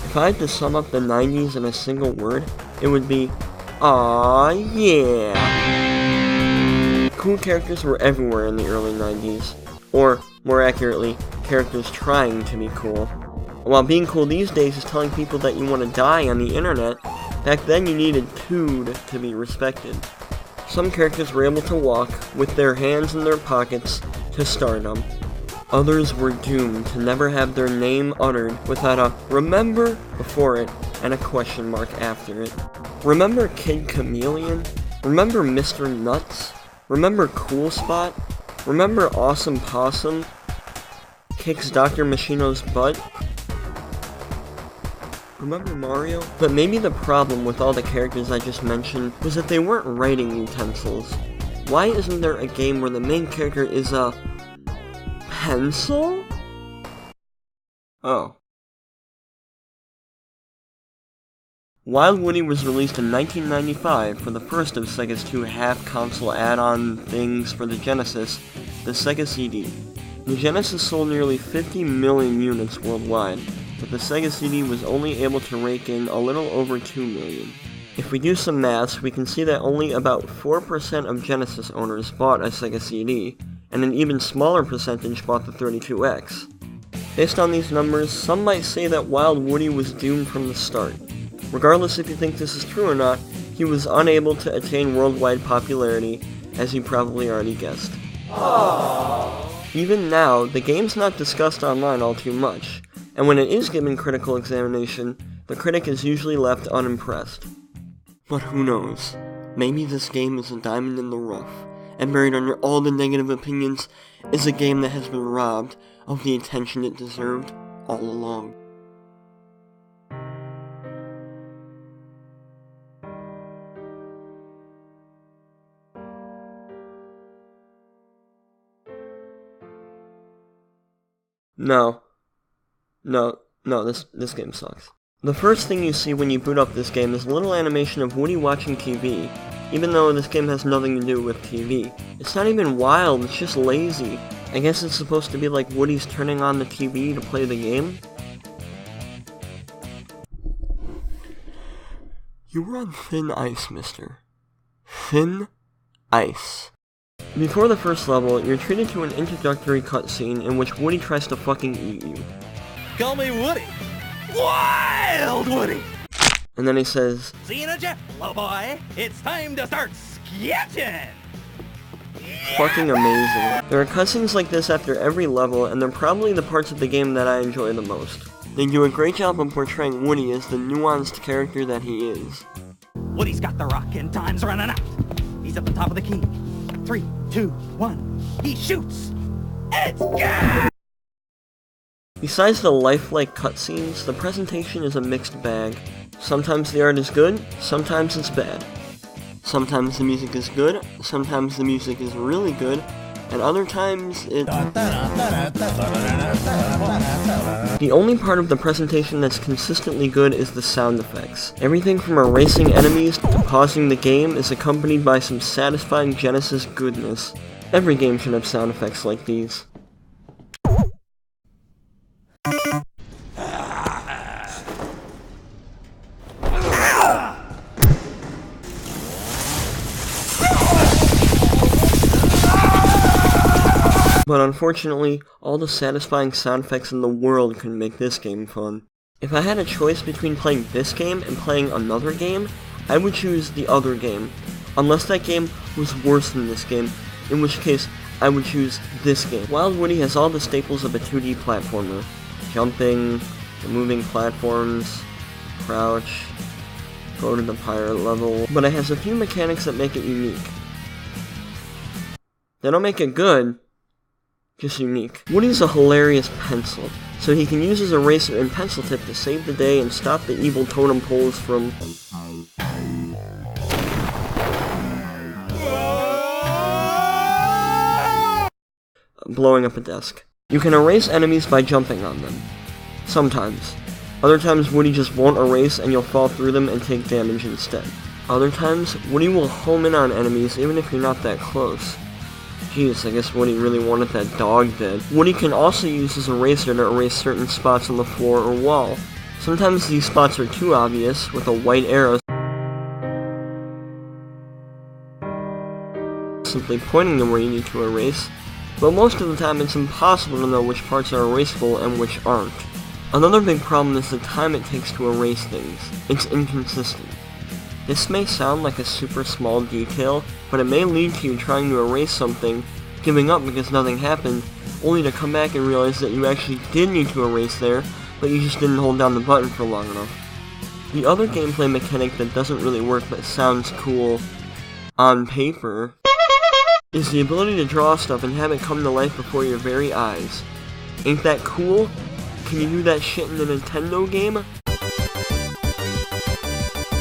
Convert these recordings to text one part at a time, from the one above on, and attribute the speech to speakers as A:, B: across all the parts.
A: If I had to sum up the 90s in a single word, it would be, aw yeah! Cool characters were everywhere in the early 90s. Or, more accurately, characters trying to be cool. While being cool these days is telling people that you want to die on the internet, back then you needed tood to be respected. Some characters were able to walk with their hands in their pockets to stardom. Others were doomed to never have their name uttered without a "remember" before it and a question mark after it. Remember Kid Chameleon? Remember Mr. Nuts? Remember Cool Spot? Remember Awesome Possum? Kicks Dr. Machino's butt? Remember Mario? But maybe the problem with all the characters I just mentioned was that they weren't writing utensils. Why isn't there a game where the main character is a pencil? Oh. Wild Woody was released in 1995 for the first of Sega's two half-console add-on things for the Genesis, the Sega CD. The Genesis sold nearly 50 million units worldwide, but the Sega CD was only able to rake in a little over 2 million. If we do some maths, we can see that only about 4% of Genesis owners bought a Sega CD, and an even smaller percentage bought the 32X. Based on these numbers, some might say that Wild Woody was doomed from the start. Regardless if you think this is true or not, he was unable to attain worldwide popularity, as you probably already guessed. Aww. Even now, the game's not discussed online all too much, and when it is given critical examination, the critic is usually left unimpressed. But who knows? Maybe this game is a diamond in the rough, and buried under all the negative opinions is a game that has been robbed of the attention it deserved all along. No, this game sucks. The first thing you see when you boot up this game is a little animation of Woody watching TV, even though this game has nothing to do with TV. It's not even wild, it's just lazy. I guess it's supposed to be like Woody's turning on the TV to play the game? You were on thin ice, mister. Thin ice. Before the first level, you're treated to an introductory cutscene in which Woody tries to fucking eat you.
B: Call me Woody. Wild Woody!
A: And then he says,
B: "See you in a jet, little boy. It's time to start sketching!"
A: Fucking amazing. There are cutscenes like this after every level, and they're probably the parts of the game that I enjoy the most. They do a great job of portraying Woody as the nuanced character that he is.
B: Woody's got the rock and time's running out. He's at the top of the key. 3, 2, 1. He shoots! It's good!
A: Besides the lifelike cutscenes, the presentation is a mixed bag. Sometimes the art is good, sometimes it's bad. Sometimes the music is good, sometimes the music is really good, and other times it... The only part of the presentation that's consistently good is the sound effects. Everything from erasing enemies to pausing the game is accompanied by some satisfying Genesis goodness. Every game should have sound effects like these. But unfortunately, all the satisfying sound effects in the world couldn't make this game fun. If I had a choice between playing this game and playing another game, I would choose the other game. Unless that game was worse than this game, in which case I would choose this game. Wild Woody has all the staples of a 2D platformer. Jumping, the moving platforms, crouch, go to the pirate level, but it has a few mechanics that make it unique. They don't make it good, just unique. Woody's a hilarious pencil, so he can use his eraser and pencil tip to save the day and stop the evil totem poles from blowing up a desk. You can erase enemies by jumping on them. Sometimes. Other times Woody just won't erase and you'll fall through them and take damage instead. Other times, Woody will home in on enemies even if you're not that close. Jeez, I guess Woody really wanted that dog dead. Woody can also use his eraser to erase certain spots on the floor or wall. Sometimes these spots are too obvious, with a white arrow simply pointing to where you need to erase, but most of the time it's impossible to know which parts are erasable and which aren't. Another big problem is the time it takes to erase things. It's inconsistent. This may sound like a super small detail, but it may lead to you trying to erase something, giving up because nothing happened, only to come back and realize that you actually did need to erase there, but you just didn't hold down the button for long enough. The other gameplay mechanic that doesn't really work but sounds cool on paper is the ability to draw stuff and have it come to life before your very eyes. Ain't that cool? Can you do that shit in a Nintendo game?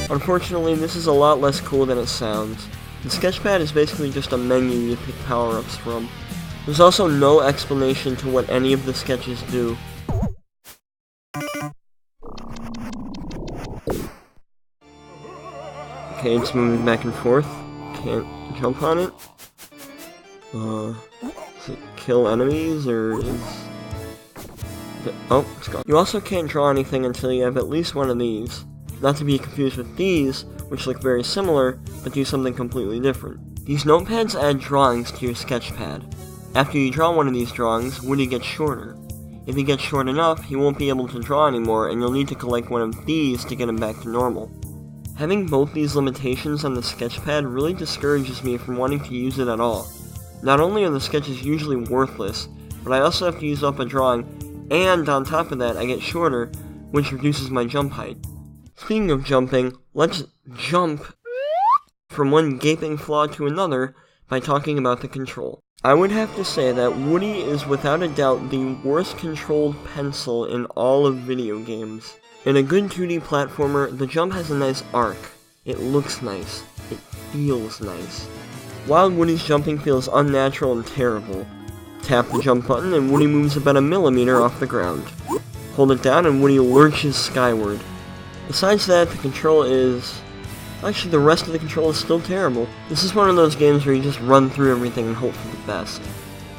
A: Unfortunately, this is a lot less cool than it sounds. The sketchpad is basically just a menu you pick power-ups from. There's also no explanation to what any of the sketches do. Okay, it's moving back and forth. Can't jump on it. Does it kill enemies, or is... Oh, it's gone. You also can't draw anything until you have at least one of these. Not to be confused with these, which look very similar, but do something completely different. These notepads add drawings to your sketchpad. After you draw one of these drawings, Woody gets shorter. If he gets short enough, he won't be able to draw anymore, and you'll need to collect one of these to get him back to normal. Having both these limitations on the sketchpad really discourages me from wanting to use it at all. Not only are the sketches usually worthless, but I also have to use up a drawing, and on top of that, I get shorter, which reduces my jump height. Speaking of jumping, let's jump from one gaping flaw to another by talking about the control. I would have to say that Woody is without a doubt the worst controlled pencil in all of video games. In a good 2D platformer, the jump has a nice arc. It looks nice. It feels nice. While Woody's jumping feels unnatural and terrible. Tap the jump button and Woody moves about a millimeter off the ground. Hold it down and Woody lurches skyward. Besides that, the control is... Actually, the rest of the control is still terrible. This is one of those games where you just run through everything and hope for the best.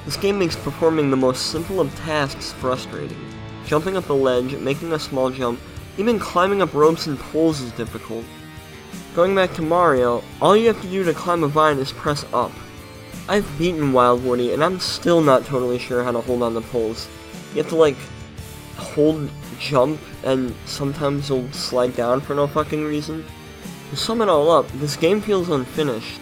A: This game makes performing the most simple of tasks frustrating. Jumping up a ledge, making a small jump, even climbing up ropes and poles is difficult. Going back to Mario, all you have to do to climb a vine is press up. I've beaten Wild Woody, and I'm still not totally sure how to hold on to poles. You have to, like, hold jump, and sometimes you'll slide down for no fucking reason. To sum it all up, this game feels unfinished.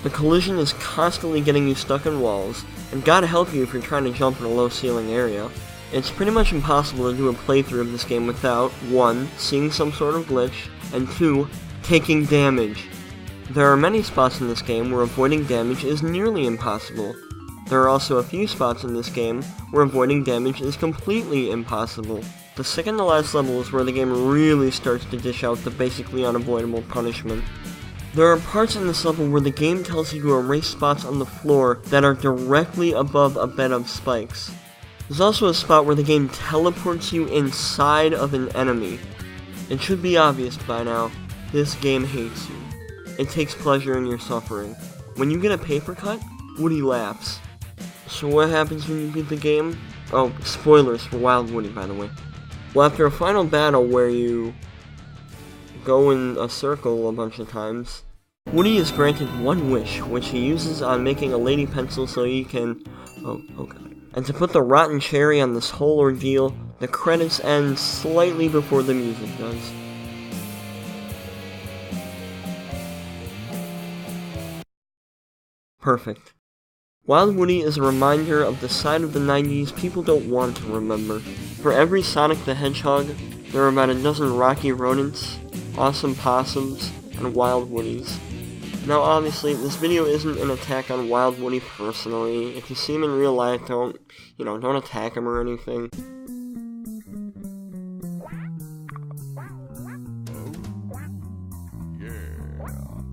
A: The collision is constantly getting you stuck in walls, and gotta help you if you're trying to jump in a low ceiling area. It's pretty much impossible to do a playthrough of this game without, 1, seeing some sort of glitch, and 2, taking damage. There are many spots in this game where avoiding damage is nearly impossible. There are also a few spots in this game where avoiding damage is completely impossible. The second to last level is where the game really starts to dish out the basically unavoidable punishment. There are parts in this level where the game tells you to erase spots on the floor that are directly above a bed of spikes. There's also a spot where the game teleports you inside of an enemy. It should be obvious by now, this game hates you. It takes pleasure in your suffering. When you get a paper cut, Woody laughs. So what happens when you beat the game? Oh, spoilers for Wild Woody, by the way. Well, after a final battle where you go in a circle a bunch of times, Woody is granted one wish, which he uses on making a lady pencil so he can... Oh god. And to put the rotten cherry on this whole ordeal, the credits end slightly before the music does. Perfect. Wild Woody is a reminder of the side of the 90s people don't want to remember. For every Sonic the Hedgehog, there are about a dozen Rocky Rodents, awesome possums, and Wild Woodies. Now obviously, this video isn't an attack on Wild Woody personally. If you see him in real life, don't attack him or anything.
C: Yeah.